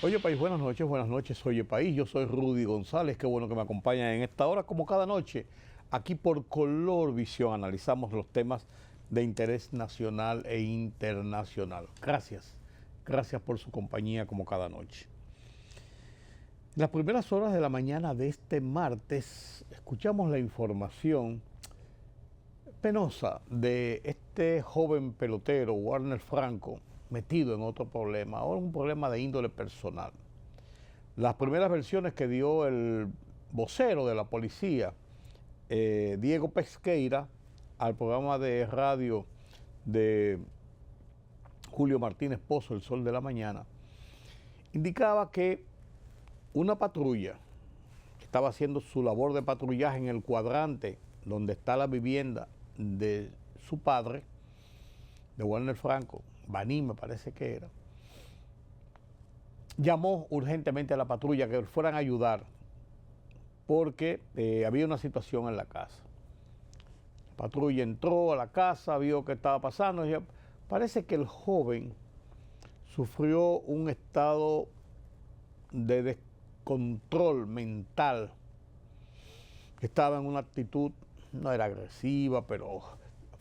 Oye País, buenas noches, Oye País, yo soy Rudy González, qué bueno que me acompañan en esta hora, como cada noche, aquí por Color Visión, analizamos los temas de interés nacional e internacional. Gracias por su compañía como cada noche. En las primeras horas de la mañana de este martes, escuchamos la información penosa de este joven pelotero, Wander Franco, metido en otro problema, ahora un problema de índole personal. Las primeras versiones que dio el vocero de la policía, Diego Pesqueira, al programa de radio de Julio Martínez Pozo, El Sol de la Mañana, indicaba que una patrulla que estaba haciendo su labor de patrullaje en el cuadrante donde está la vivienda de su padre, de Wander Franco, Baní me parece que era, llamó urgentemente a la patrulla que fueran a ayudar porque había una situación en la casa. La patrulla entró a la casa, vio qué estaba pasando y parece que el joven sufrió un estado de descontrol mental, que estaba en una actitud, no era agresiva, pero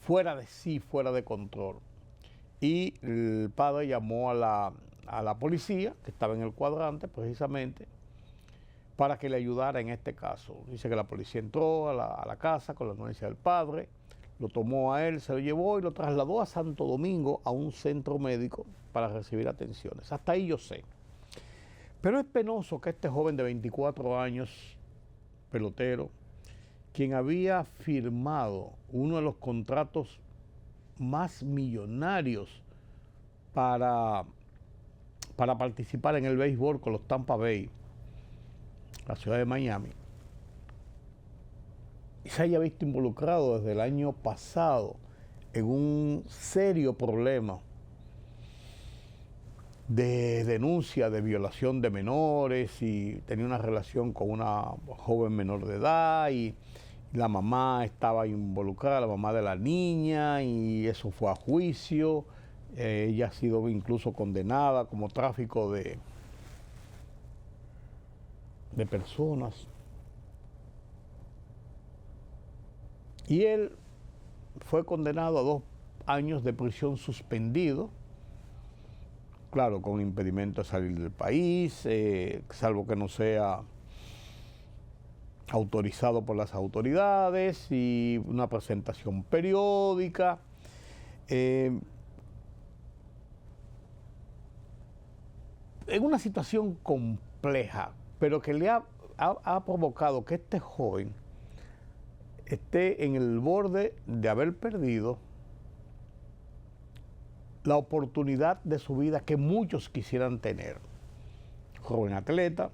fuera de sí, fuera de control. Y el padre llamó a la policía, que estaba en el cuadrante precisamente, para que le ayudara en este caso. Dice que la policía entró a la casa con la anuencia del padre, lo tomó a él, se lo llevó y lo trasladó a Santo Domingo a un centro médico para recibir atenciones. Hasta ahí yo sé. Pero es penoso que este joven de 24 años, pelotero, quien había firmado uno de los contratos más millonarios para participar en el béisbol con los Tampa Bay, la ciudad de Miami, y se haya visto involucrado desde el año pasado en un serio problema de denuncia de violación de menores y tenía una relación con una joven menor de edad y la mamá estaba involucrada, la mamá de la niña, y eso fue a juicio. Ella ha sido incluso condenada como tráfico de personas. Y él fue condenado a 2 años de prisión suspendido, claro, con impedimento de salir del país, salvo que no sea autorizado por las autoridades, y una presentación periódica. En una situación compleja, pero que le ha provocado que este joven esté en el borde de haber perdido la oportunidad de su vida que muchos quisieran tener. Joven atleta.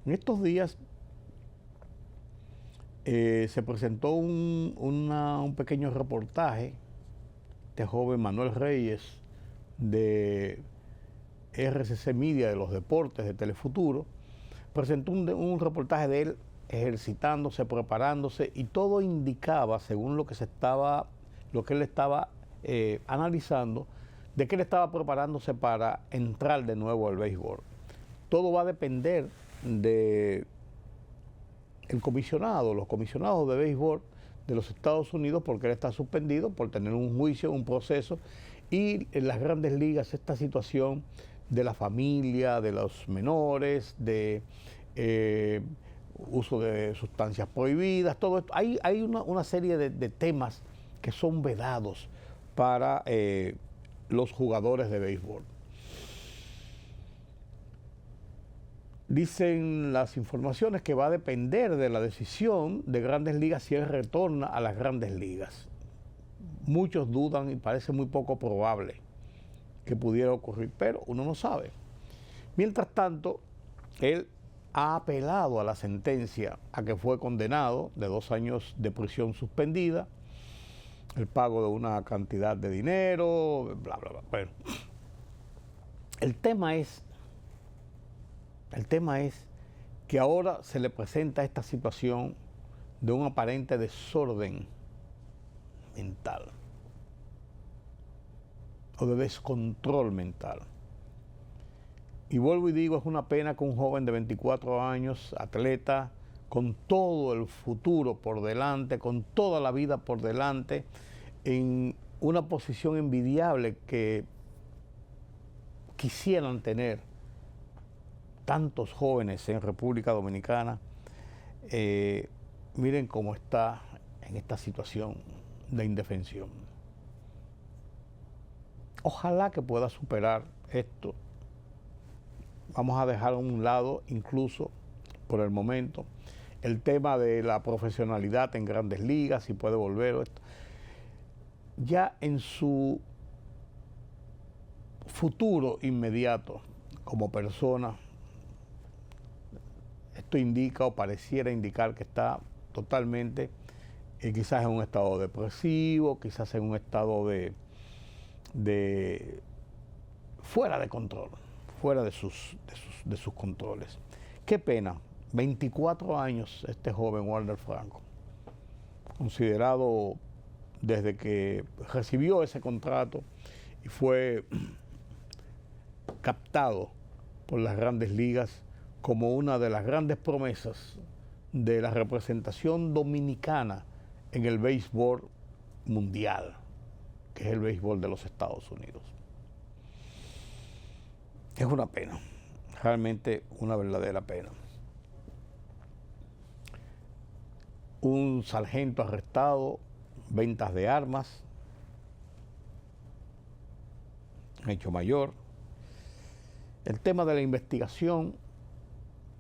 En estos días se presentó un pequeño reportaje de joven Manuel Reyes de RCC Media, de los deportes de Telefuturo. Presentó un reportaje de él ejercitándose, preparándose, y todo indicaba, según lo que él estaba analizando, de que él estaba preparándose para entrar de nuevo al béisbol. Todo va a depender de los comisionados de béisbol de los Estados Unidos, porque él está suspendido por tener un juicio, un proceso, y en las grandes ligas esta situación de la familia, de los menores, de uso de sustancias prohibidas, todo esto. Hay una serie de temas que son vedados para los jugadores de béisbol. Dicen las informaciones que va a depender de la decisión de Grandes Ligas si él retorna a las Grandes Ligas. Muchos dudan y parece muy poco probable que pudiera ocurrir, pero uno no sabe. Mientras tanto, él ha apelado a la sentencia a que fue condenado de 2 años de prisión suspendida, el pago de una cantidad de dinero, bla, bla, bla. Bueno, el tema es que ahora se le presenta esta situación de un aparente desorden mental o de descontrol mental. Y vuelvo y digo, es una pena que un joven de 24 años, atleta, con todo el futuro por delante, con toda la vida por delante, en una posición envidiable que quisieran tener tantos jóvenes en República Dominicana, miren cómo está en esta situación de indefensión. Ojalá que pueda superar esto. Vamos a dejar a un lado, incluso por el momento, el tema de la profesionalidad en Grandes Ligas, si puede volver. Esto. Ya en su futuro inmediato como persona, esto indica o pareciera indicar que está totalmente, quizás en un estado depresivo, quizás en un estado de fuera de control, fuera de sus controles. Qué pena, 24 años este joven Walder Franco, considerado desde que recibió ese contrato y fue captado por las Grandes Ligas como una de las grandes promesas de la representación dominicana en el béisbol mundial, que es el béisbol de los Estados Unidos. Es una pena, realmente una verdadera pena. Un sargento arrestado, ventas de armas, hecho mayor. El tema de la investigación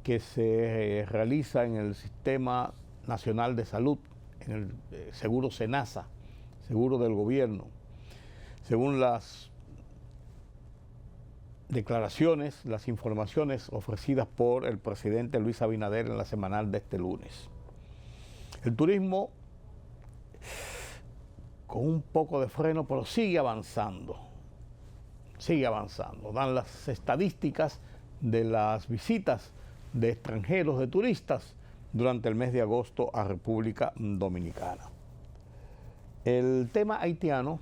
que se realiza en el Sistema Nacional de Salud, en el seguro SENASA, seguro del gobierno, según las declaraciones, las informaciones ofrecidas por el presidente Luis Abinader en la semanal de este lunes. El turismo con un poco de freno, pero sigue avanzando. Sigue avanzando. Dan las estadísticas de las visitas de extranjeros, de turistas, durante el mes de agosto a República Dominicana. El tema haitiano,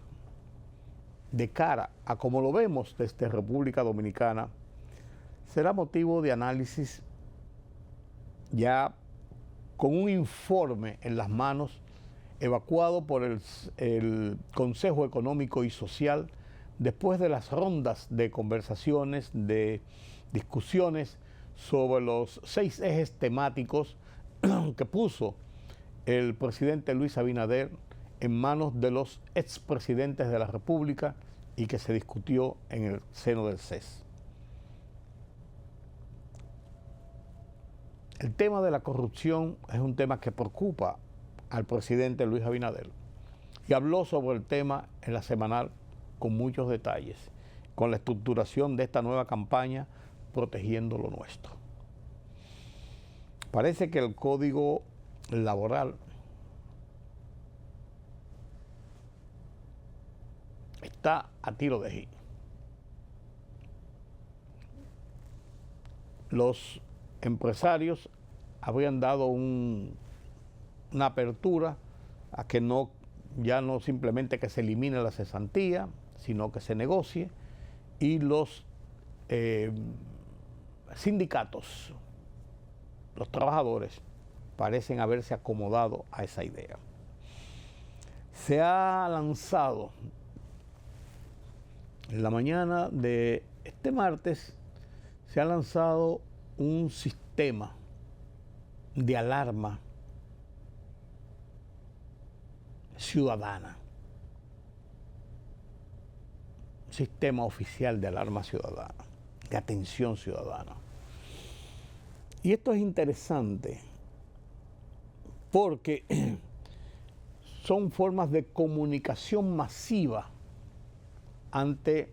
de cara a como lo vemos desde República Dominicana, será motivo de análisis ya con un informe en las manos evacuado por el Consejo Económico y Social después de las rondas de conversaciones, de discusiones sobre los 6 ejes temáticos que puso el presidente Luis Abinader en manos de los expresidentes de la República y que se discutió en el seno del CES. El tema de la corrupción es un tema que preocupa al presidente Luis Abinader y habló sobre el tema en la semanal con muchos detalles, con la estructuración de esta nueva campaña Protegiendo lo Nuestro. Parece que el código laboral está a tiro de hit. Los empresarios habrían dado una apertura a que ya no simplemente que se elimine la cesantía, sino que se negocie, y los sindicatos, los trabajadores, parecen haberse acomodado a esa idea. Se ha lanzado en la mañana de este martes, se ha lanzado un sistema de alarma ciudadana, un sistema oficial de alarma ciudadana, de atención ciudadana. Y esto es interesante porque son formas de comunicación masiva ante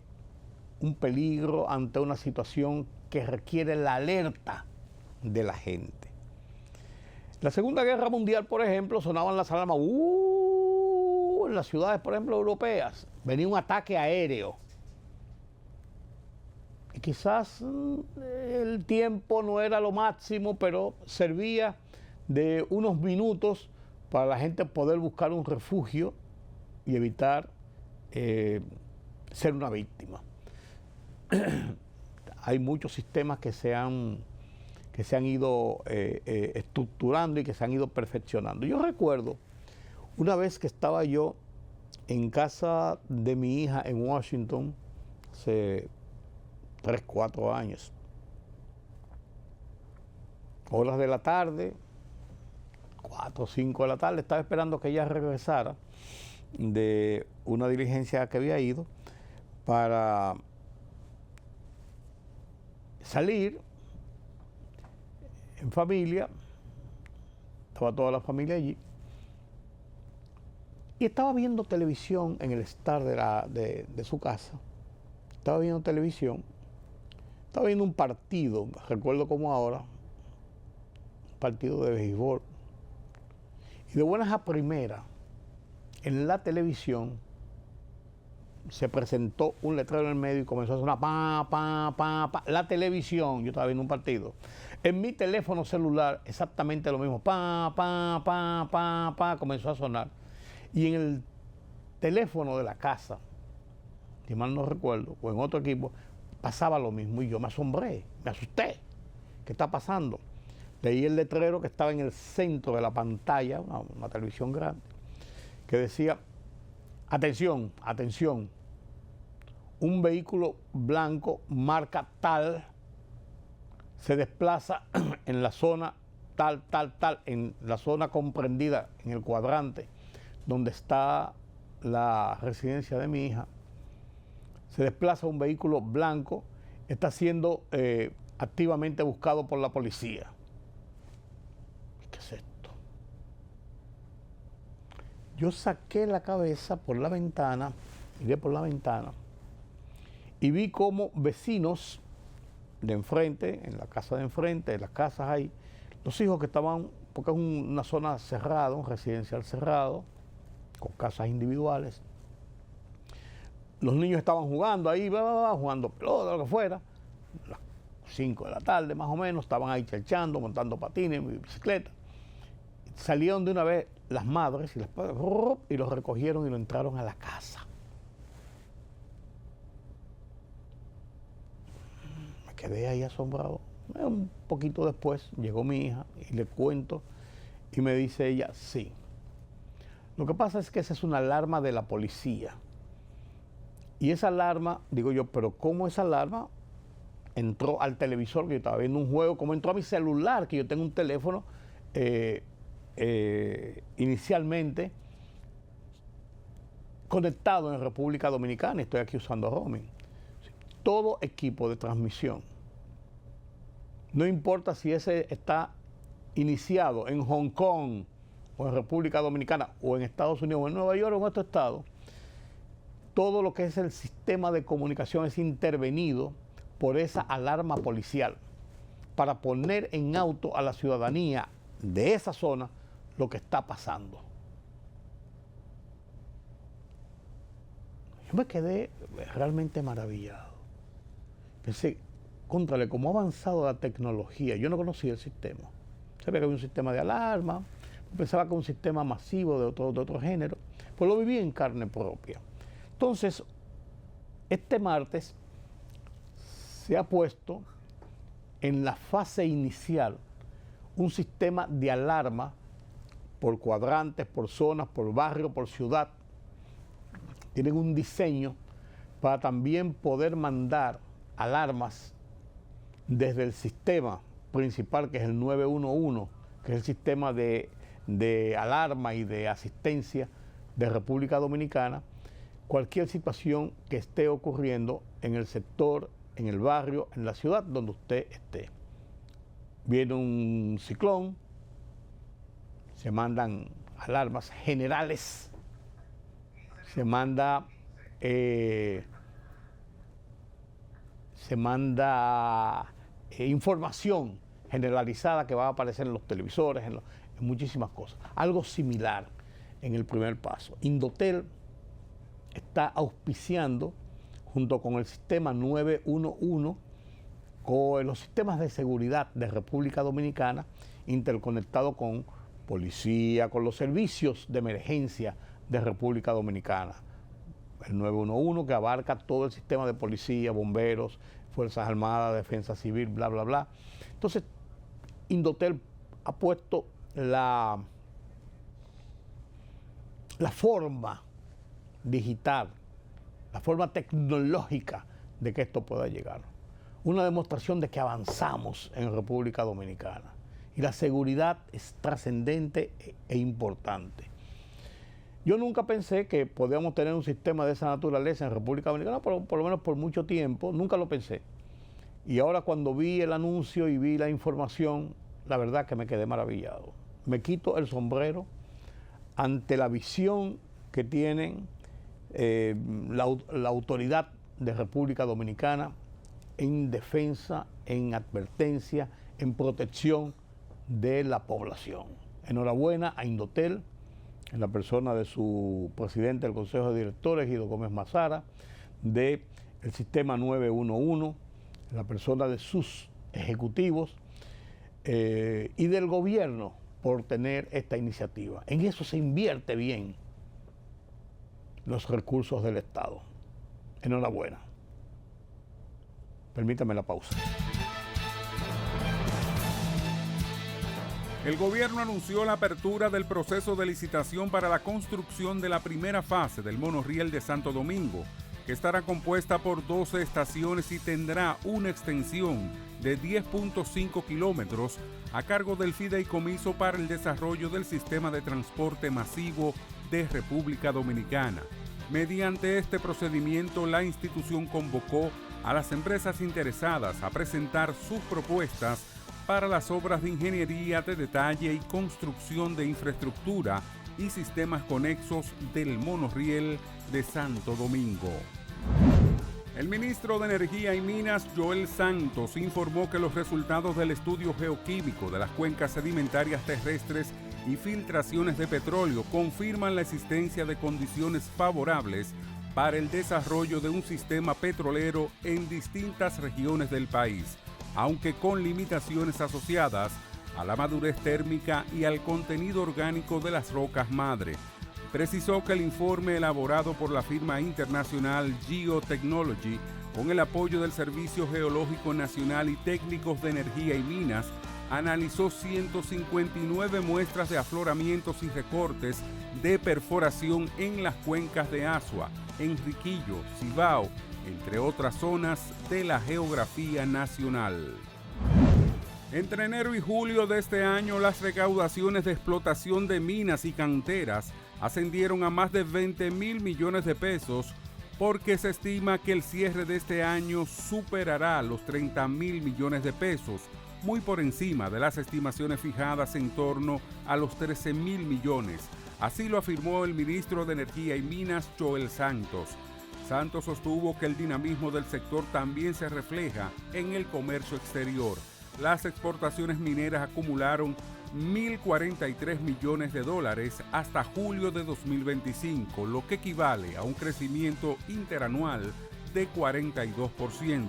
un peligro, ante una situación que requiere la alerta de la gente. La Segunda Guerra Mundial, por ejemplo, sonaban las alarmas en las ciudades, por ejemplo, europeas. Venía un ataque aéreo. Y quizás el tiempo no era lo máximo, pero servía de unos minutos para la gente poder buscar un refugio y evitar ser una víctima. hay muchos sistemas que se han ido estructurando y que se han ido perfeccionando. Yo recuerdo una vez que estaba yo en casa de mi hija en Washington, hace 3, 4 años, horas de la tarde, 4 o 5 de la tarde, estaba esperando que ella regresara de una diligencia que había ido para salir en familia. Estaba toda la familia allí y estaba viendo televisión en el estar de su casa. Estaba viendo televisión, estaba viendo un partido, recuerdo como ahora, un partido de béisbol, y de buenas a primeras en la televisión se presentó un letrero en el medio y comenzó a sonar pa, pa, pa, pa. La televisión, yo estaba viendo un partido. En mi teléfono celular, exactamente lo mismo, pa, pa, pa, pa, pa, comenzó a sonar. Y en el teléfono de la casa, si mal no recuerdo, o en otro equipo, pasaba lo mismo. Y yo me asombré, me asusté. ¿Qué está pasando? Leí el letrero que estaba en el centro de la pantalla, una televisión grande, que decía: atención, atención, un vehículo blanco marca tal se desplaza en la zona tal, en la zona comprendida en el cuadrante donde está la residencia de mi hija. Se desplaza un vehículo blanco, está siendo activamente buscado por la policía. ¿Qué es esto? Yo saqué la cabeza por la ventana, miré por la ventana y vi como vecinos de enfrente, en la casa de enfrente, en las casas ahí, los hijos que estaban, porque es una zona cerrada, un residencial cerrado, con casas individuales. Los niños estaban jugando ahí, jugando pelota, lo que fuera. Las 5 de la tarde más o menos, estaban ahí chelchando, montando patines, bicicleta. Salieron de una vez las madres y los padres y los recogieron y lo entraron a la casa. Me quedé ahí asombrado. Un poquito después llegó mi hija y le cuento y me dice ella: sí. Lo que pasa es que esa es una alarma de la policía. Y esa alarma, digo yo, pero ¿cómo esa alarma entró al televisor que yo estaba viendo un juego? ¿Cómo entró a mi celular, que yo tengo un teléfono inicialmente conectado en República Dominicana? Estoy aquí usando roaming. Todo equipo de transmisión, no importa si ese está iniciado en Hong Kong o en República Dominicana o en Estados Unidos o en Nueva York o en otro estado, todo lo que es el sistema de comunicación es intervenido por esa alarma policial para poner en auto a la ciudadanía de esa zona lo que está pasando. Yo me quedé realmente maravillado. Pensé, contrale, cómo ha avanzado la tecnología. Yo no conocía el sistema. Sabía que había un sistema de alarma, pensaba que era un sistema masivo de otro género, pues lo viví en carne propia. Entonces, este martes se ha puesto en la fase inicial un sistema de alarma por cuadrantes, por zonas, por barrio, por ciudad. Tienen un diseño para también poder mandar alarmas desde el sistema principal, que es el 911, que es el sistema de alarma y de asistencia de República Dominicana, cualquier situación que esté ocurriendo en el sector, en el barrio, en la ciudad donde usted esté. Viene un ciclón, se mandan alarmas generales, se manda información generalizada que va a aparecer en los televisores, en muchísimas cosas. Algo similar en el primer paso. Indotel está auspiciando, junto con el sistema 911, con los sistemas de seguridad de República Dominicana, interconectado con policía, con los servicios de emergencia de República Dominicana, el 911, que abarca todo el sistema de policía, bomberos, Fuerzas Armadas, Defensa Civil, bla, bla, bla. Entonces, Indotel ha puesto la forma digital, la forma tecnológica de que esto pueda llegar. Una demostración de que avanzamos en República Dominicana. Y la seguridad es trascendente e importante. Yo nunca pensé que podíamos tener un sistema de esa naturaleza en República Dominicana, por lo menos por mucho tiempo, nunca lo pensé. Y ahora cuando vi el anuncio y vi la información, la verdad que me quedé maravillado. Me quito el sombrero ante la visión que tienen la autoridad de República Dominicana en defensa, en advertencia, en protección de la población. Enhorabuena a Indotel, en la persona de su presidente del Consejo de Directores, Guido Gómez Mazara, del sistema 911, en la persona de sus ejecutivos y del gobierno por tener esta iniciativa. En eso se invierte bien los recursos del Estado. Enhorabuena. Permítame la pausa. El gobierno anunció la apertura del proceso de licitación para la construcción de la primera fase del monorriel de Santo Domingo, que estará compuesta por 12 estaciones y tendrá una extensión de 10.5 kilómetros a cargo del Fideicomiso para el Desarrollo del Sistema de Transporte Masivo de República Dominicana. Mediante este procedimiento, la institución convocó a las empresas interesadas a presentar sus propuestas para las obras de ingeniería de detalle y construcción de infraestructura y sistemas conexos del monorriel de Santo Domingo. El ministro de Energía y Minas, Joel Santos, informó que los resultados del estudio geoquímico de las cuencas sedimentarias terrestres y filtraciones de petróleo confirman la existencia de condiciones favorables para el desarrollo de un sistema petrolero en distintas regiones del país, aunque con limitaciones asociadas a la madurez térmica y al contenido orgánico de las rocas madre. Precisó que el informe elaborado por la firma internacional Geotechnology, con el apoyo del Servicio Geológico Nacional y técnicos de energía y minas, analizó 159 muestras de afloramientos y recortes de perforación en las cuencas de Asua, Enriquillo, Cibao, entre otras zonas de la geografía nacional. Entre enero y julio de este año, las recaudaciones de explotación de minas y canteras ascendieron a más de 20.000 millones de pesos, porque se estima que el cierre de este año superará los 30.000 millones de pesos, muy por encima de las estimaciones fijadas en torno a los 13.000 millones. Así lo afirmó el ministro de Energía y Minas, Joel Santos. Santos sostuvo que el dinamismo del sector también se refleja en el comercio exterior. Las exportaciones mineras acumularon 1.043 millones de dólares hasta julio de 2025, lo que equivale a un crecimiento interanual de 42%.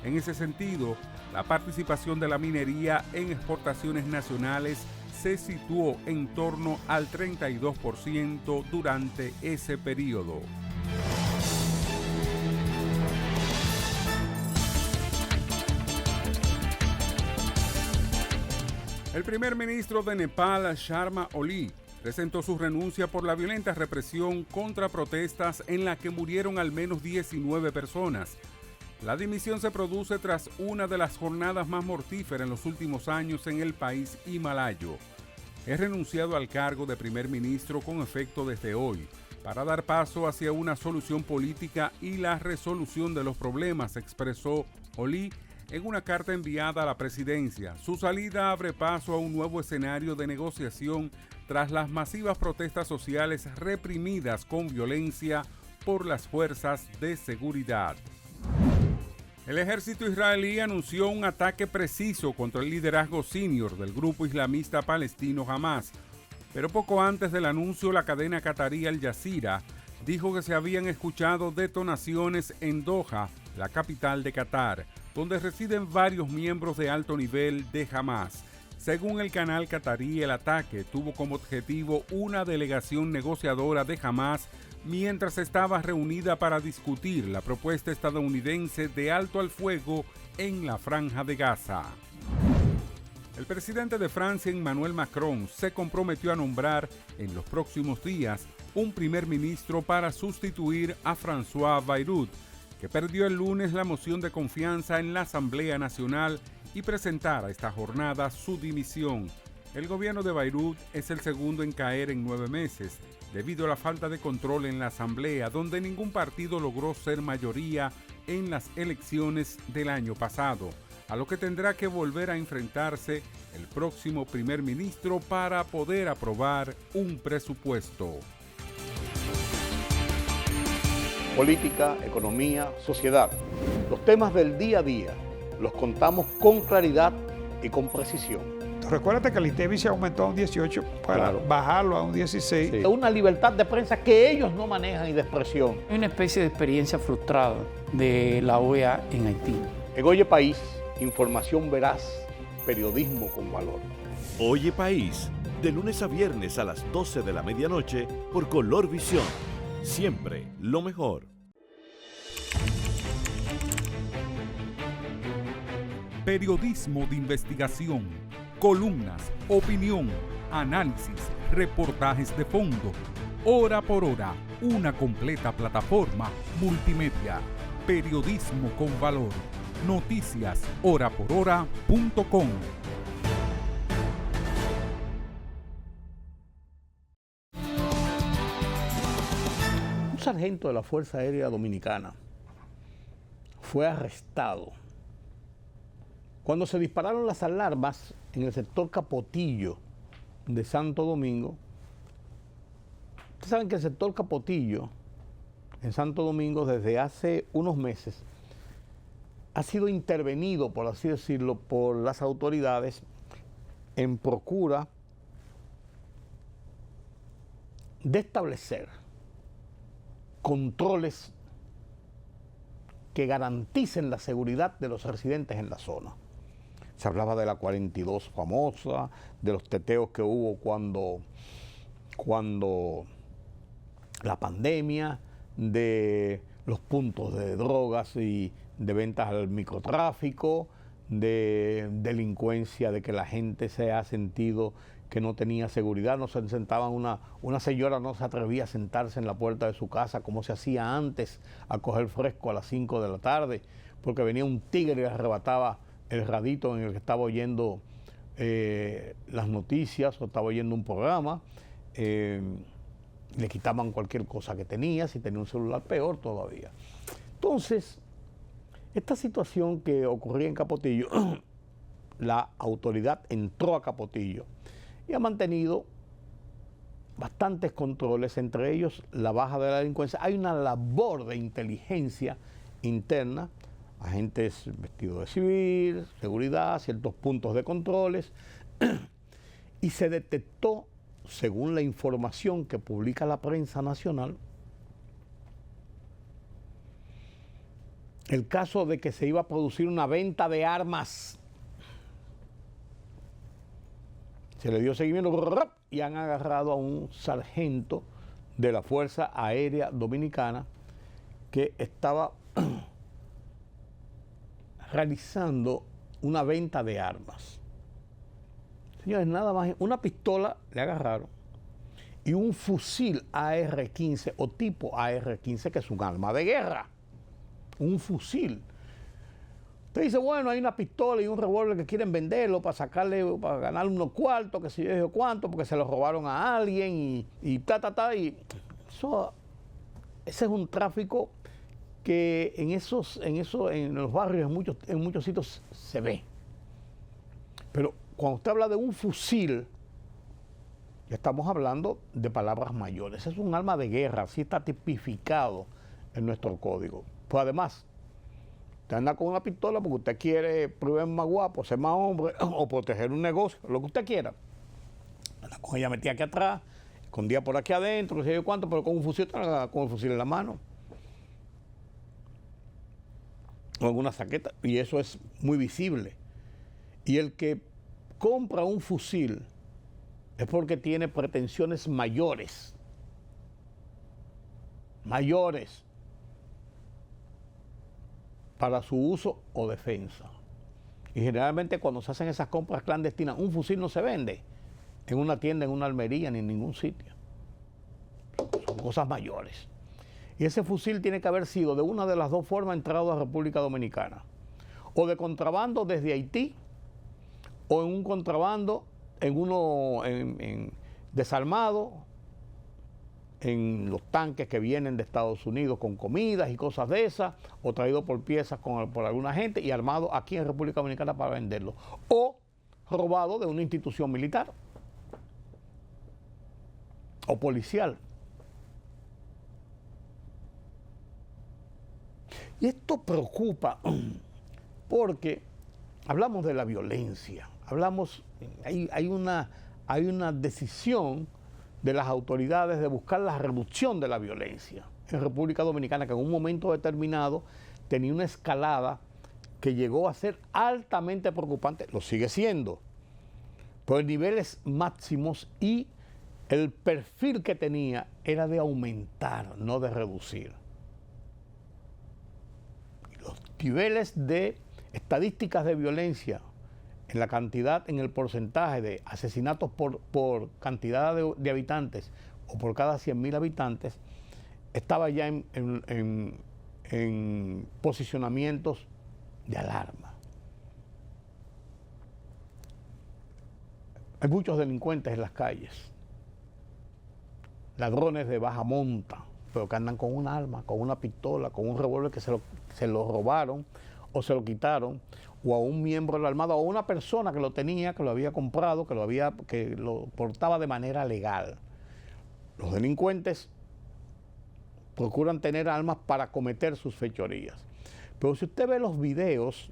En ese sentido, la participación de la minería en exportaciones nacionales se situó en torno al 32% durante ese periodo. El primer ministro de Nepal, Sharma Oli, presentó su renuncia por la violenta represión contra protestas en la que murieron al menos 19 personas. La dimisión se produce tras una de las jornadas más mortíferas en los últimos años en el país himalayo. He renunciado al cargo de primer ministro con efecto desde hoy, para dar paso hacia una solución política y la resolución de los problemas, expresó Oli en una carta enviada a la presidencia. Su salida abre paso a un nuevo escenario de negociación tras las masivas protestas sociales reprimidas con violencia por las fuerzas de seguridad. El ejército israelí anunció un ataque preciso contra el liderazgo senior del grupo islamista palestino Hamas, pero poco antes del anuncio, la cadena catarí Al Jazeera dijo que se habían escuchado detonaciones en Doha, la capital de Qatar, donde residen varios miembros de alto nivel de Hamas. Según el canal catarí, el ataque tuvo como objetivo una delegación negociadora de Hamas mientras estaba reunida para discutir la propuesta estadounidense de alto al fuego en la Franja de Gaza. El presidente de Francia, Emmanuel Macron, se comprometió a nombrar en los próximos días un primer ministro para sustituir a François Bayrou, que perdió el lunes la moción de confianza en la Asamblea Nacional y presentara esta jornada su dimisión. El gobierno de Bayrou es el segundo en caer en 9 meses, debido a la falta de control en la Asamblea, donde ningún partido logró ser mayoría en las elecciones del año pasado, a lo que tendrá que volver a enfrentarse el próximo primer ministro para poder aprobar un presupuesto. Política, economía, sociedad. Los temas del día a día los contamos con claridad y con precisión. Recuérdate que el INTEVI se aumentó a un 18 para bajarlo a un 16. Sí. Una libertad de prensa que ellos no manejan y de expresión. Hay una especie de experiencia frustrada de la OEA en Haití. En Oye País, información veraz, periodismo con valor. Oye País, de lunes a viernes a las 12 de la medianoche por Color Visión. Siempre lo mejor. Periodismo de investigación, columnas, opinión, análisis, reportajes de fondo. Hora por hora, una completa plataforma multimedia. Periodismo con valor. Noticias horaporhora.com. Un sargento de la Fuerza Aérea Dominicana fue arrestado cuando se dispararon las alarmas en el sector Capotillo de Santo Domingo. Ustedes saben que el sector Capotillo en Santo Domingo desde hace unos meses ha sido intervenido, por así decirlo, por las autoridades en procura de establecer controles que garanticen la seguridad de los residentes en la zona. Se hablaba de la 42 famosa, de los teteos que hubo cuando la pandemia, de los puntos de drogas y de ventas al microtráfico, de delincuencia, de que la gente se ha sentido que no tenía seguridad, no se sentaban, una señora no se atrevía a sentarse en la puerta de su casa como se hacía antes, a coger fresco a las 5 de la tarde, porque venía un tigre y arrebataba el radito en el que estaba oyendo las noticias o estaba oyendo un programa, le quitaban cualquier cosa que tenía, si tenía un celular peor todavía. Entonces, esta situación que ocurría en Capotillo, la autoridad entró a Capotillo y ha mantenido bastantes controles, entre ellos la baja de la delincuencia. Hay una labor de inteligencia interna, agentes vestidos de civil, seguridad, ciertos puntos de controles, y se detectó, según la información que publica la prensa nacional, el caso de que se iba a producir una venta de armas. Se le dio seguimiento y han agarrado a un sargento de la Fuerza Aérea Dominicana que estaba realizando una venta de armas. Señores, nada más, una pistola le agarraron y un fusil AR-15 o tipo AR-15, que es un arma de guerra. Un fusil. Usted dice, bueno, hay una pistola y un revólver que quieren venderlo para sacarle, para ganar unos cuartos, que si yo cuánto, porque se lo robaron a alguien y y eso, ese es un tráfico que en los barrios, en muchos sitios se ve. Pero cuando usted habla de un fusil, ya estamos hablando de palabras mayores. Es un arma de guerra, así está tipificado en nuestro código. Pues además, usted anda con una pistola porque usted quiere probar más guapo, ser más hombre o proteger un negocio, lo que usted quiera. Anda con ella metida aquí atrás, escondida por aquí adentro, no sé yo cuánto, pero con un fusil, con el fusil en la mano. O en una saqueta, y eso es muy visible. Y el que compra un fusil es porque tiene pretensiones mayores. mayores, para su uso o defensa. Y generalmente cuando se hacen esas compras clandestinas, un fusil no se vende en una tienda, en una almería, ni en ningún sitio. Son cosas mayores. Y ese fusil tiene que haber sido de una de las dos formas entrado a República Dominicana. O de contrabando desde Haití, o en un contrabando, desarmado, en los tanques que vienen de Estados Unidos con comidas y cosas de esas, o traído por piezas por alguna gente y armado aquí en República Dominicana para venderlo. O robado de una institución militar o policial. Y esto preocupa porque hablamos de la violencia, hay una decisión de las autoridades de buscar la reducción de la violencia en República Dominicana, que en un momento determinado tenía una escalada que llegó a ser altamente preocupante, lo sigue siendo, pero en niveles máximos, y el perfil que tenía era de aumentar, no de reducir. Los niveles de estadísticas de violencia en la cantidad, en el porcentaje de asesinatos por cantidad de habitantes o por cada 100.000 habitantes, estaba ya en posicionamientos de alarma. Hay muchos delincuentes en las calles, ladrones de baja monta, pero que andan con un arma, con una pistola, con un revólver que se lo robaron o se lo quitaron, o a un miembro de la Armada, o a una persona que lo tenía, que lo había comprado, que lo portaba de manera legal. Los delincuentes procuran tener armas para cometer sus fechorías. Pero si usted ve los videos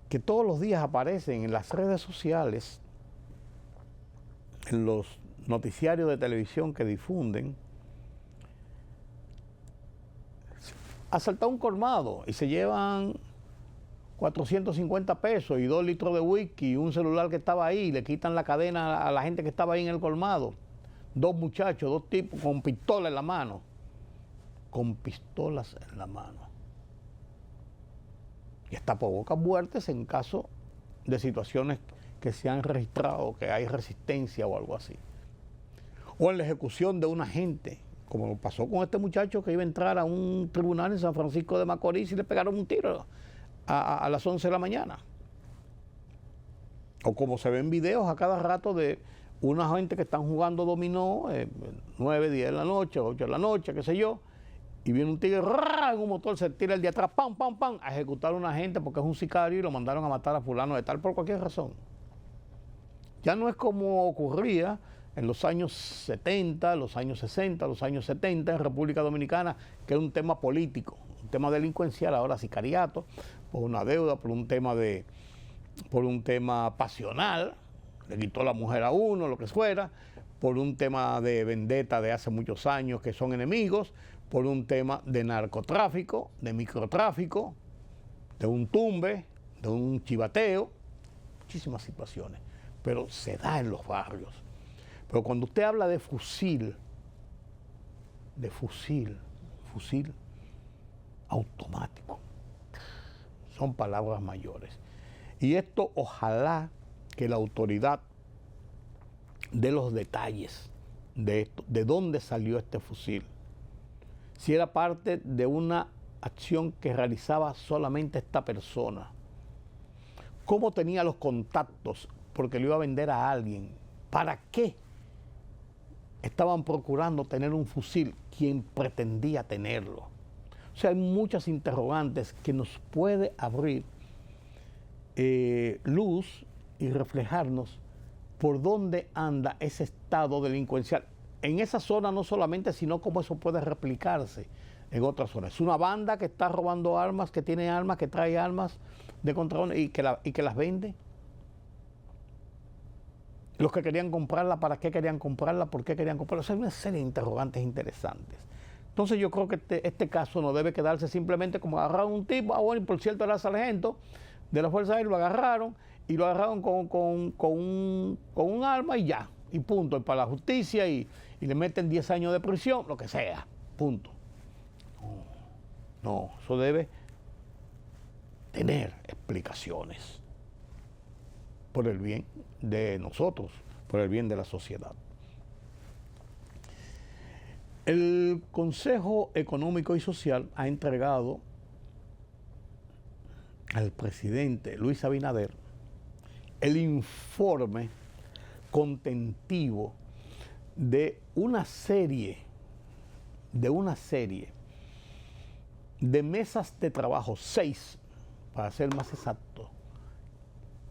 que todos los días aparecen en las redes sociales, en los noticiarios de televisión que difunden, asaltar un colmado y se llevan 450 pesos y 2 litros de whisky y un celular que estaba ahí, y le quitan la cadena a la gente que estaba ahí en el colmado. 2 muchachos, 2 tipos con pistola en la mano. Con pistolas en la mano. Y hasta provoca muertes en caso de situaciones que se han registrado, que hay resistencia o algo así. O en la ejecución de un agente, como pasó con este muchacho que iba a entrar a un tribunal en San Francisco de Macorís y le pegaron un tiro a las 11 de la mañana. O como se ven videos a cada rato de una gente que están jugando dominó, 9, 10 de la noche, 8 de la noche, qué sé yo, y viene un tigre, en un motor, se tira el de atrás, pam, pam, pam, a ejecutar a una gente porque es un sicario y lo mandaron a matar a fulano de tal por cualquier razón. Ya no es como ocurría en los años 70, los años 60, los años 70 en República Dominicana, que era un tema político, un tema delincuencial, ahora sicariato, por una deuda, por un tema pasional, le quitó la mujer a uno, lo que fuera, por un tema de vendetta de hace muchos años que son enemigos, por un tema de narcotráfico, de microtráfico, de un tumbe, de un chivateo, muchísimas situaciones, pero se da en los barrios. Pero cuando usted habla de fusil automático, son palabras mayores. Y esto ojalá que la autoridad dé los detalles de esto, de dónde salió este fusil. Si era parte de una acción que realizaba solamente esta persona. ¿Cómo tenía los contactos? Porque lo iba a vender a alguien. ¿Para qué estaban procurando tener un fusil? ¿Quién pretendía tenerlo? O sea, hay muchas interrogantes que nos puede abrir luz y reflejarnos por dónde anda ese estado delincuencial. En esa zona no solamente, sino cómo eso puede replicarse en otras zonas. Es una banda que está robando armas, que tiene armas, que trae armas de contrabando y que las vende. Los que querían comprarla, ¿para qué querían comprarla? ¿Por qué querían comprarla? O sea, hay una serie de interrogantes interesantes. Entonces yo creo que este caso no debe quedarse simplemente como agarrar a un tipo, bueno, y por cierto era sargento de la Fuerza Aérea, lo agarraron con un arma y ya, y punto, y para la justicia y y le meten 10 años de prisión, lo que sea, punto. No, eso debe tener explicaciones por el bien de nosotros, por el bien de la sociedad. El Consejo Económico y Social ha entregado al presidente Luis Abinader el informe contentivo de una serie de mesas de trabajo, 6, para ser más exacto,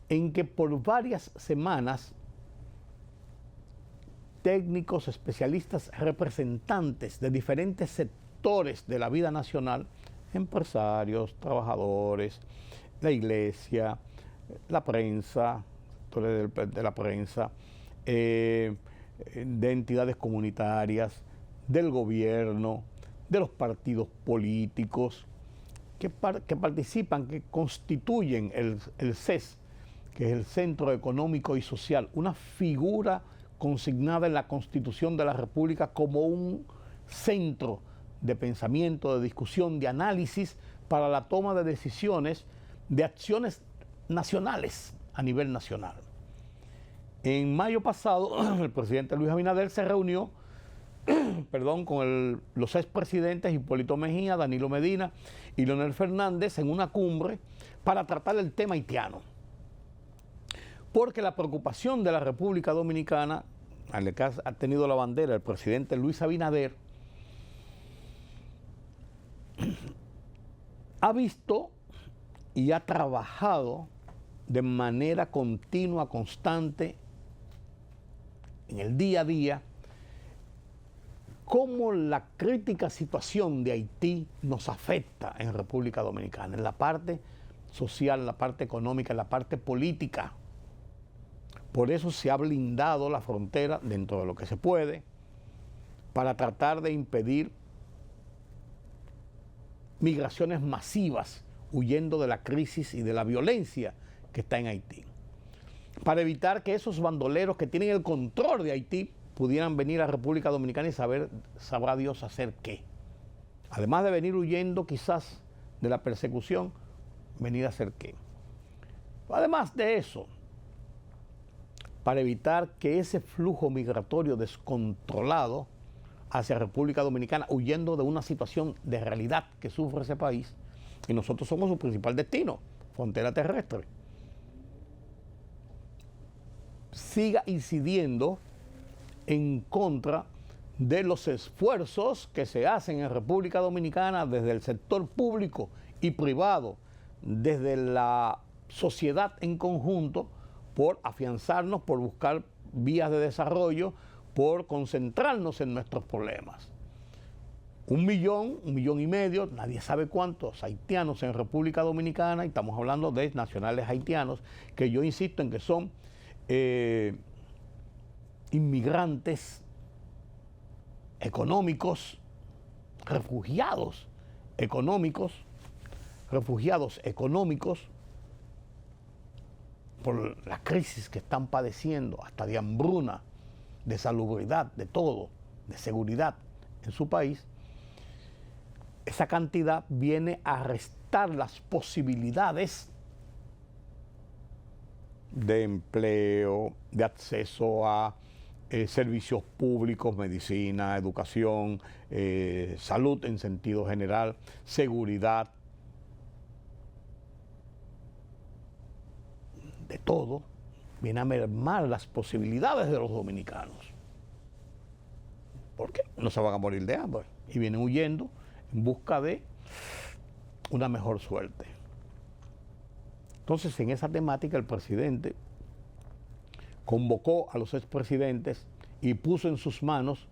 en que por varias semanas técnicos, especialistas, representantes de diferentes sectores de la vida nacional, empresarios, trabajadores, la iglesia, la prensa, sectores de la prensa, de entidades comunitarias, del gobierno, de los partidos políticos que participan, que constituyen el CES, que es el Centro Económico y Social, una figura consignada en la Constitución de la República como un centro de pensamiento, de discusión, de análisis para la toma de decisiones, de acciones nacionales a nivel nacional. En mayo pasado, el presidente Luis Abinader se reunió con los expresidentes Hipólito Mejía, Danilo Medina y Leonel Fernández en una cumbre para tratar el tema haitiano. Porque la preocupación de la República Dominicana, en el que ha tenido la bandera el presidente Luis Abinader, ha visto y ha trabajado de manera continua, constante, en el día a día, cómo la crítica situación de Haití nos afecta en República Dominicana, en la parte social, en la parte económica, en la parte política. Por eso se ha blindado la frontera dentro de lo que se puede para tratar de impedir migraciones masivas huyendo de la crisis y de la violencia que está en Haití. Para evitar que esos bandoleros que tienen el control de Haití pudieran venir a República Dominicana y sabrá Dios hacer qué. Además de venir huyendo quizás de la persecución, venir a hacer qué. Además de eso, para evitar que ese flujo migratorio descontrolado hacia República Dominicana, huyendo de una situación de realidad que sufre ese país, y nosotros somos su principal destino, frontera terrestre, siga incidiendo en contra de los esfuerzos que se hacen en República Dominicana desde el sector público y privado, desde la sociedad en conjunto, por afianzarnos, por buscar vías de desarrollo, por concentrarnos en nuestros problemas. 1 millón, 1,5 millones, nadie sabe cuántos haitianos en República Dominicana, y estamos hablando de nacionales haitianos, que yo insisto en que son inmigrantes económicos, refugiados económicos, por la crisis que están padeciendo, hasta de hambruna, de salubridad, de todo, de seguridad en su país. Esa cantidad viene a restar las posibilidades de empleo, de acceso a servicios públicos, medicina, educación, salud en sentido general, seguridad, de todo, viene a mermar las posibilidades de los dominicanos. Porque no se van a morir de hambre y vienen huyendo en busca de una mejor suerte. Entonces, en esa temática, el presidente convocó a los expresidentes y puso en sus manos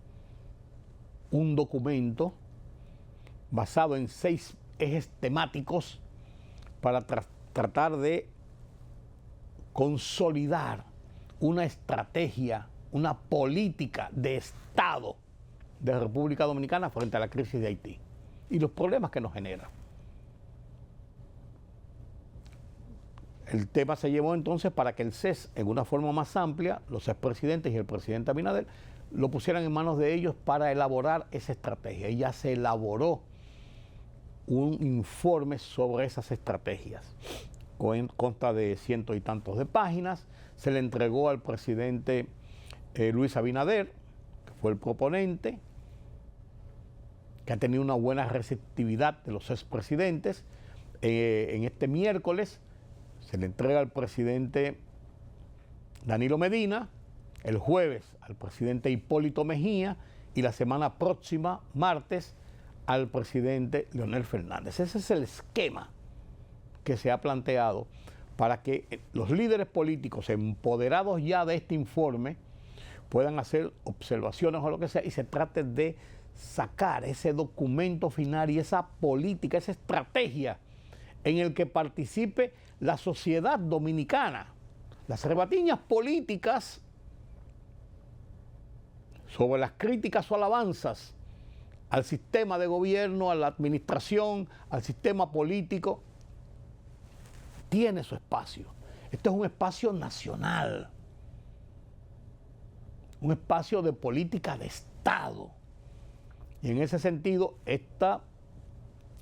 un documento basado en 6 ejes temáticos para tratar de consolidar una estrategia, una política de Estado de República Dominicana frente a la crisis de Haití y los problemas que nos genera. El tema se llevó entonces para que el CES, en una forma más amplia, los expresidentes y el presidente Abinader, lo pusieran en manos de ellos para elaborar esa estrategia. Y ya se elaboró un informe sobre esas estrategias. Consta de 100 y tantos de páginas. Se le entregó al presidente Luis Abinader, que fue el proponente, que ha tenido una buena receptividad de los expresidentes. En este miércoles se le entrega al presidente Danilo Medina, el jueves al presidente Hipólito Mejía y la semana próxima, martes, al presidente Leonel Fernández. Ese es el esquema que se ha planteado para que los líderes políticos empoderados ya de este informe puedan hacer observaciones o lo que sea y se trate de sacar ese documento final y esa política, esa estrategia en el que participe la sociedad dominicana. Las rebatiñas políticas sobre las críticas o alabanzas al sistema de gobierno, a la administración, al sistema político, tiene su espacio. Este es un espacio nacional, un espacio de política de Estado. Y en ese sentido, esta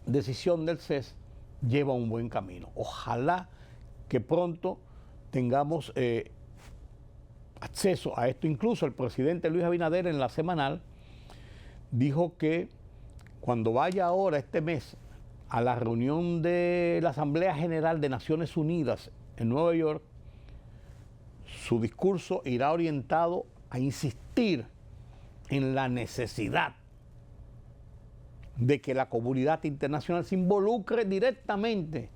decisión del CES lleva un buen camino. Ojalá que pronto tengamos acceso a esto. Incluso el presidente Luis Abinader en la semanal dijo que cuando vaya ahora este mes a la reunión de la Asamblea General de Naciones Unidas en Nueva York, su discurso irá orientado a insistir en la necesidad de que la comunidad internacional se involucre directamente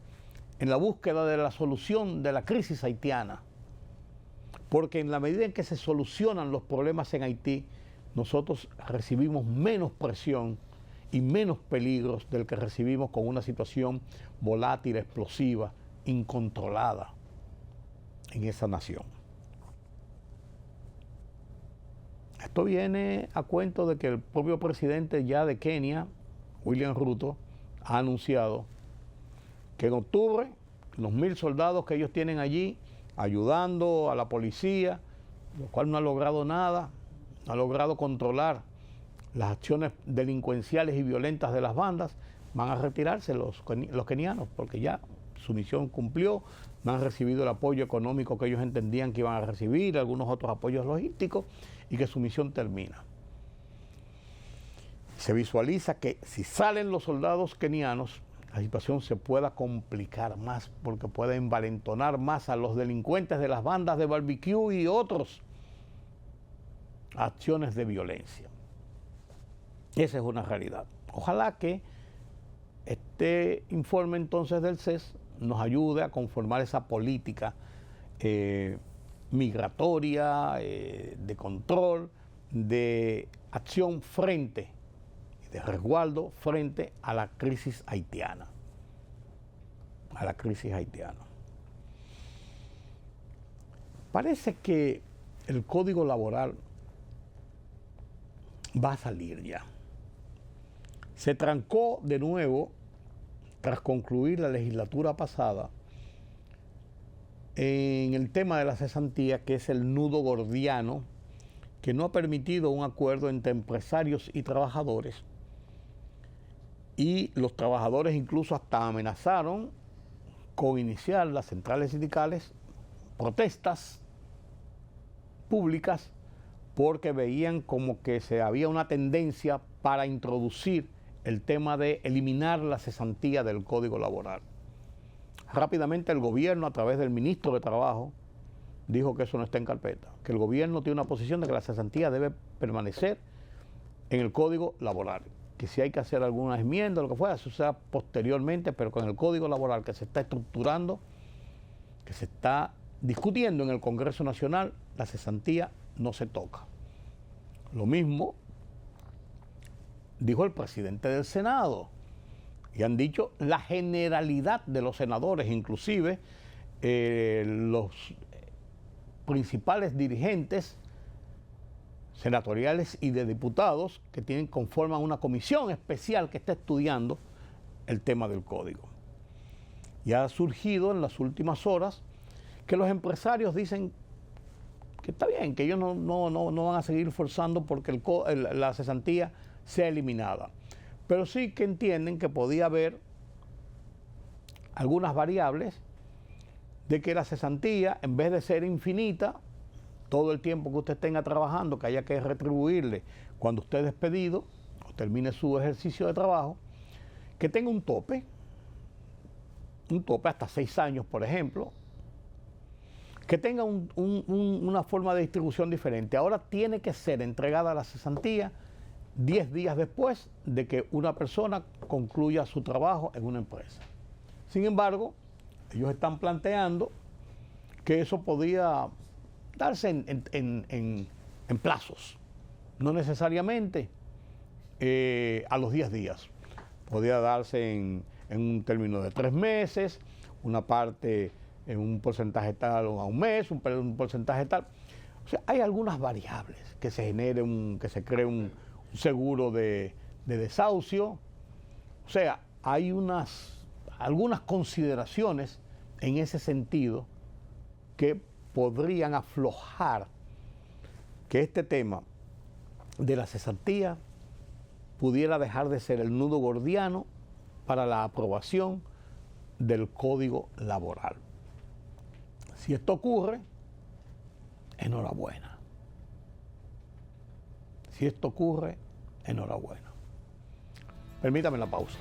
en la búsqueda de la solución de la crisis haitiana. Porque en la medida en que se solucionan los problemas en Haití, nosotros recibimos menos presión y menos peligros del que recibimos con una situación volátil, explosiva, incontrolada en esa nación. Esto viene a cuento de que el propio presidente ya de Kenia, William Ruto, ha anunciado que en octubre los 1,000 soldados que ellos tienen allí ayudando a la policía, lo cual no ha logrado nada, no ha logrado controlar las acciones delincuenciales y violentas de las bandas, van a retirarse los kenianos porque ya su misión cumplió, no han recibido el apoyo económico que ellos entendían que iban a recibir, algunos otros apoyos logísticos, y que su misión termina. Se visualiza que si salen los soldados kenianos, la situación se pueda complicar más porque puede envalentonar más a los delincuentes de las bandas de barbecue y otras acciones de violencia. Esa es una realidad. Ojalá que este informe entonces del CES nos ayude a conformar esa política migratoria, de control, de acción frente, de resguardo frente a la crisis haitiana. A la crisis haitiana. Parece que el Código Laboral va a salir ya. Se trancó de nuevo, tras concluir la legislatura pasada, en el tema de la cesantía, que es el nudo gordiano, que no ha permitido un acuerdo entre empresarios y trabajadores. Y los trabajadores incluso hasta amenazaron con iniciar las centrales sindicales protestas públicas porque veían como que había una tendencia para introducir el tema de eliminar la cesantía del Código Laboral. Rápidamente el gobierno, a través del ministro de Trabajo, dijo que eso no está en carpeta, que el gobierno tiene una posición de que la cesantía debe permanecer en el Código Laboral, que si hay que hacer alguna enmienda, lo que fuera, eso sea posteriormente, pero con el Código Laboral que se está estructurando, que se está discutiendo en el Congreso Nacional, la cesantía no se toca. Lo mismo dijo el presidente del Senado, y han dicho la generalidad de los senadores, inclusive los principales dirigentes senatoriales y de diputados que conforman una comisión especial que está estudiando el tema del código. Y ha surgido en las últimas horas que los empresarios dicen que está bien, que ellos no van a seguir forzando porque la cesantía sea eliminada. Pero sí que entienden que podía haber algunas variables de que la cesantía, en vez de ser infinita, todo el tiempo que usted tenga trabajando, que haya que retribuirle cuando usted es despedido o termine su ejercicio de trabajo, que tenga un tope hasta 6 años, por ejemplo, que tenga una forma de distribución diferente. Ahora tiene que ser entregada la cesantía 10 días después de que una persona concluya su trabajo en una empresa. Sin embargo, ellos están planteando que eso podía darse en plazos, no necesariamente a los 10 días. Podía darse en un término de 3 meses, una parte en un porcentaje tal o a un mes, un porcentaje tal. O sea, hay algunas variables que se genere, que se cree un seguro de desahucio. O sea, hay algunas consideraciones en ese sentido que podrían aflojar que este tema de la cesantía pudiera dejar de ser el nudo gordiano para la aprobación del Código Laboral. Si esto ocurre, enhorabuena. Si esto ocurre, enhorabuena. Permítame la pausa.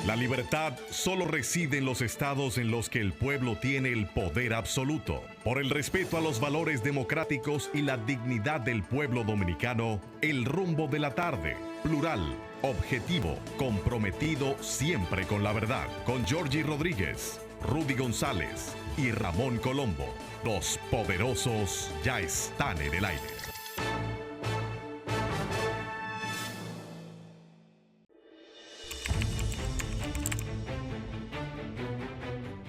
La libertad solo reside en los estados en los que el pueblo tiene el poder absoluto. Por el respeto a los valores democráticos y la dignidad del pueblo dominicano, el rumbo de la tarde, plural, objetivo, comprometido siempre con la verdad. Con Georgie Rodríguez, Rudy González y Ramón Colombo. Los poderosos ya están en el aire.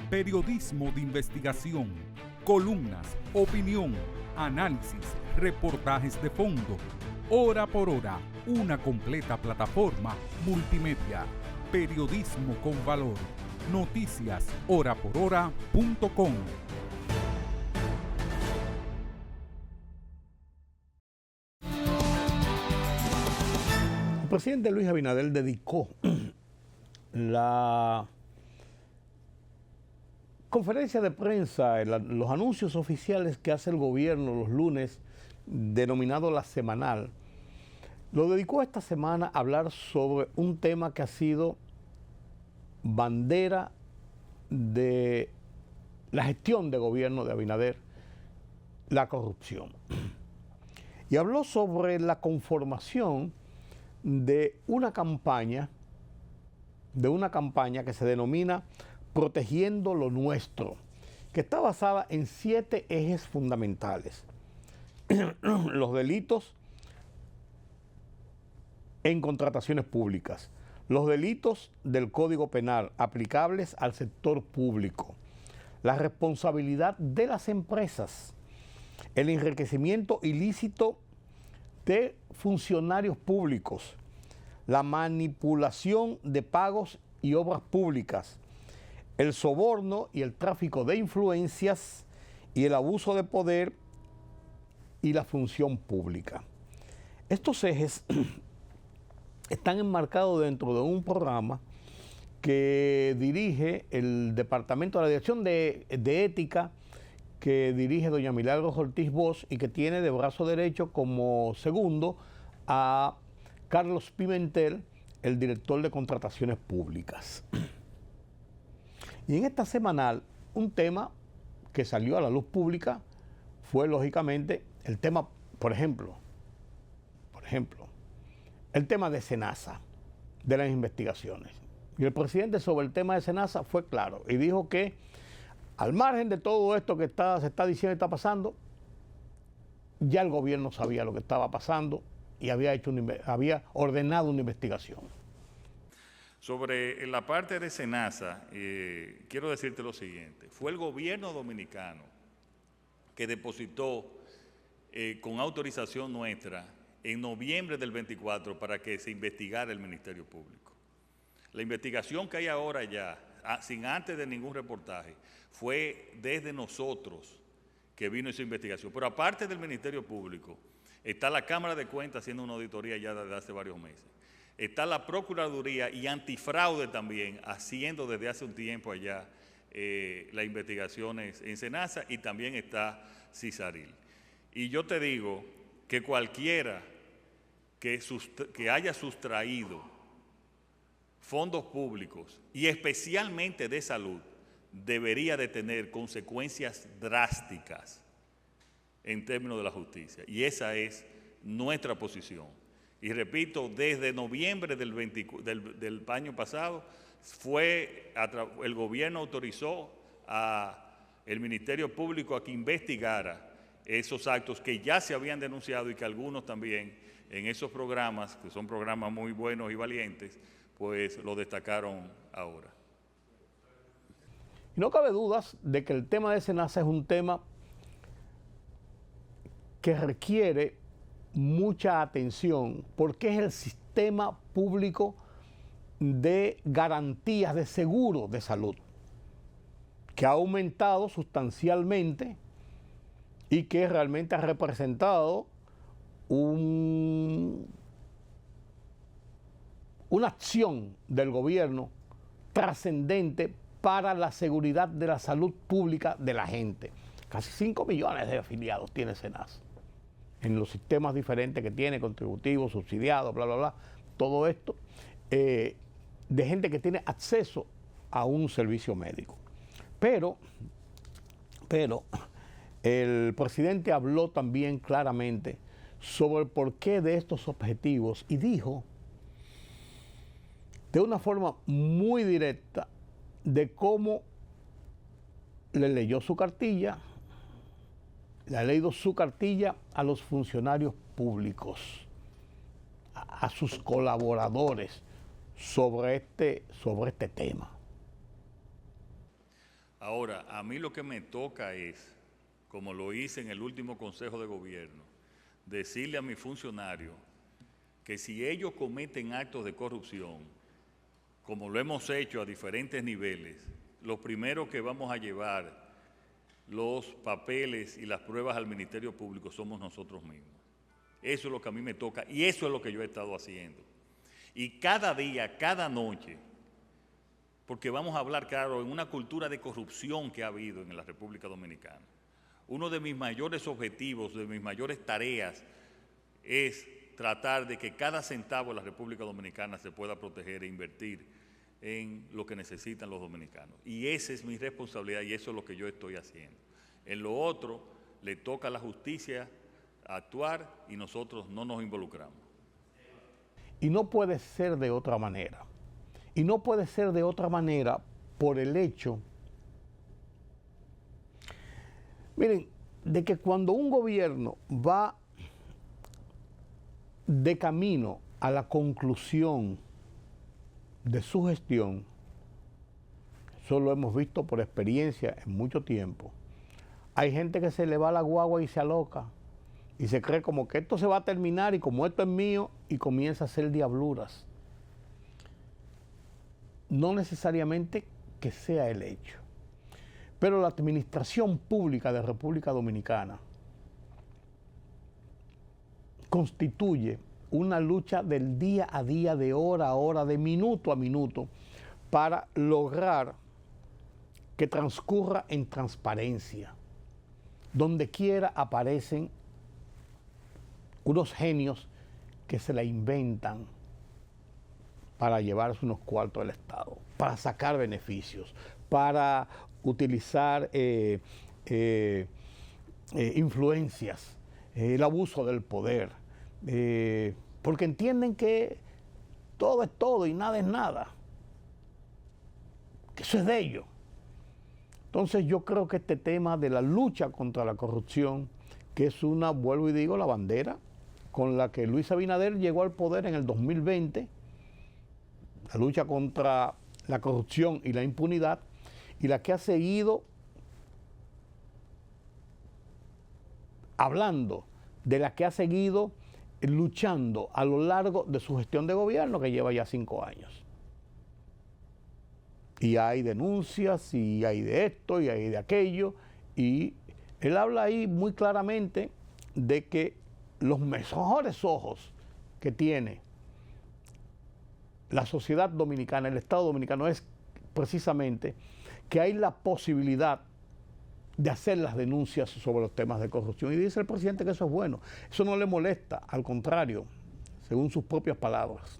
Periodismo de investigación, columnas, opinión, análisis, reportajes de fondo. Hora por hora, una completa plataforma multimedia. Periodismo con valor. Noticias horaporhora.com. El presidente Luis Abinader dedicó la conferencia de prensa, los anuncios oficiales que hace el gobierno los lunes, denominado La Semanal, lo dedicó esta semana a hablar sobre un tema que ha sido bandera de la gestión de gobierno de Abinader, la corrupción. Y habló sobre la conformación de una campaña que se denomina Protegiendo lo Nuestro, que está basada en 7 ejes fundamentales. Los delitos en contrataciones públicas, los delitos del Código Penal aplicables al sector público, la responsabilidad de las empresas, el enriquecimiento ilícito de funcionarios públicos, la manipulación de pagos y obras públicas, el soborno y el tráfico de influencias y el abuso de poder y la función pública. Estos ejes están enmarcados dentro de un programa que dirige el Departamento de la Dirección de Ética, que dirige doña Milagros Ortiz Bosch y que tiene de brazo derecho como segundo a Carlos Pimentel, el director de contrataciones públicas. Y en esta semanal, un tema que salió a la luz pública fue, lógicamente, el tema, por ejemplo, el tema de SENASA, de las investigaciones. Y el presidente sobre el tema de SENASA fue claro y dijo que, al margen de todo esto que se está diciendo y está pasando, ya el gobierno sabía lo que estaba pasando y había ordenado una investigación. Sobre la parte de SENASA, quiero decirte lo siguiente. Fue el gobierno dominicano que depositó con autorización nuestra en noviembre del 24 para que se investigara el Ministerio Público. La investigación que hay ahora ya, sin antes de ningún reportaje, fue desde nosotros que vino esa investigación. Pero aparte del Ministerio Público, está la Cámara de Cuentas haciendo una auditoría ya desde hace varios meses. Está la Procuraduría y Antifraude también haciendo desde hace un tiempo allá las investigaciones en SENASA, y también está CISARIL. Y yo te digo que cualquiera que haya sustraído fondos públicos y especialmente de salud debería de tener consecuencias drásticas en términos de la justicia. Y esa es nuestra posición. Y repito, desde noviembre del año pasado, el gobierno autorizó al Ministerio Público a que investigara esos actos que ya se habían denunciado y que algunos también en esos programas, que son programas muy buenos y valientes, pues lo destacaron ahora. Y no cabe dudas de que el tema de SENASA es un tema que requiere mucha atención, porque es el sistema público de garantías de seguro de salud, que ha aumentado sustancialmente y que realmente ha representado una acción del gobierno trascendente para la seguridad de la salud pública de la gente. Casi 5 millones de afiliados tiene SENASA en los sistemas diferentes que tiene, contributivos, subsidiados, bla, bla, bla. Todo esto de gente que tiene acceso a un servicio médico. Pero el presidente habló también claramente sobre el porqué de estos objetivos y dijo de una forma muy directa de cómo le leyó su cartilla, le ha leído su cartilla a los funcionarios públicos, a sus colaboradores sobre este tema. Ahora, a mí lo que me toca es, como lo hice en el último Consejo de Gobierno, decirle a mis funcionarios que si ellos cometen actos de corrupción, como lo hemos hecho a diferentes niveles, lo primero que vamos a llevar los papeles y las pruebas al Ministerio Público somos nosotros mismos. Eso es lo que a mí me toca y eso es lo que yo he estado haciendo. Y cada día, cada noche, porque vamos a hablar, claro, en una cultura de corrupción que ha habido en la República Dominicana. Uno de mis mayores objetivos, de mis mayores tareas, es tratar de que cada centavo de la República Dominicana se pueda proteger e invertir en lo que necesitan los dominicanos. Y esa es mi responsabilidad y eso es lo que yo estoy haciendo. En lo otro, le toca a la justicia actuar y nosotros no nos involucramos. Y no puede ser de otra manera. Y no puede ser de otra manera por el hecho, miren, de que cuando un gobierno va de camino a la conclusión de su gestión, eso lo hemos visto por experiencia en mucho tiempo, hay gente que se le va la guagua y se aloca y se cree como que esto se va a terminar y como esto es mío y comienza a hacer diabluras. No necesariamente que sea el hecho, pero la administración pública de República Dominicana constituye una lucha del día a día, de hora a hora, de minuto a minuto, para lograr que transcurra en transparencia. Donde quiera aparecen unos genios que se la inventan para llevarse unos cuartos del Estado, para sacar beneficios, para utilizar influencias, el abuso del poder, porque entienden que todo es todo y nada es nada, que eso es de ellos. Entonces yo creo que este tema de la lucha contra la corrupción, que es una, vuelvo y digo, la bandera con la que Luis Abinader llegó al poder en el 2020, la lucha contra la corrupción y la impunidad, y la que ha seguido hablando, de la que ha seguido luchando a lo largo de su gestión de gobierno, que lleva ya 5 años. Y hay denuncias, y hay de esto, y hay de aquello, y Él habla ahí muy claramente de que los mejores ojos que tiene la sociedad dominicana, el Estado dominicano, es precisamente que hay la posibilidad de hacer las denuncias sobre los temas de corrupción. Y dice el presidente que eso es bueno. Eso no le molesta, al contrario, según sus propias palabras.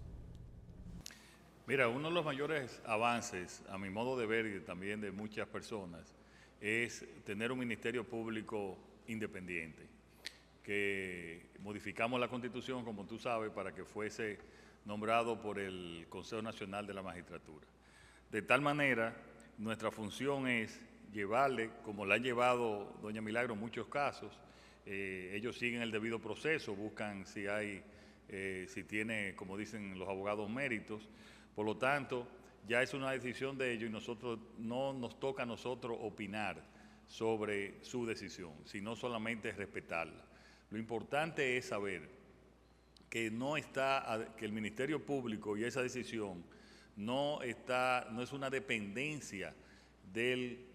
Mira, uno de los mayores avances, a mi modo de ver y también de muchas personas, es tener un ministerio público independiente, que modificamos la Constitución, como tú sabes, para que fuese nombrado por el Consejo Nacional de la Magistratura. De tal manera, nuestra función es llevarle, como la ha llevado doña Milagro en muchos casos, ellos siguen el debido proceso, buscan si tiene, como dicen los abogados, méritos. Por lo tanto, ya es una decisión de ellos y nosotros no nos toca a nosotros opinar sobre su decisión, sino solamente respetarla. Lo importante es saber que que el Ministerio Público y esa decisión no es una dependencia del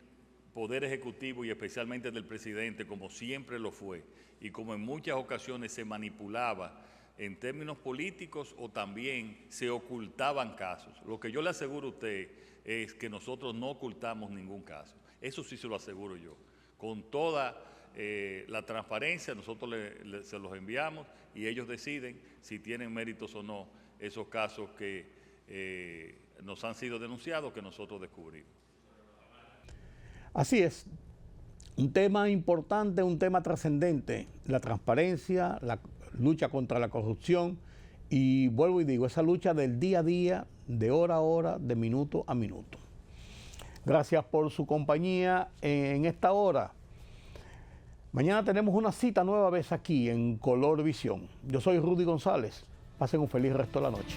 Poder Ejecutivo y especialmente del presidente, como siempre lo fue, y como en muchas ocasiones se manipulaba en términos políticos o también se ocultaban casos. Lo que yo le aseguro a usted es que nosotros no ocultamos ningún caso. Eso sí se lo aseguro yo. Con toda la transparencia nosotros se los enviamos y ellos deciden si tienen méritos o no esos casos que nos han sido denunciados, que nosotros descubrimos. Así es, un tema importante, un tema trascendente, la transparencia, la lucha contra la corrupción y vuelvo y digo, esa lucha del día a día, de hora a hora, de minuto a minuto. Gracias por su compañía en esta hora. Mañana tenemos una cita nueva vez aquí en Color Visión. Yo soy Rudy González. Pasen un feliz resto de la noche.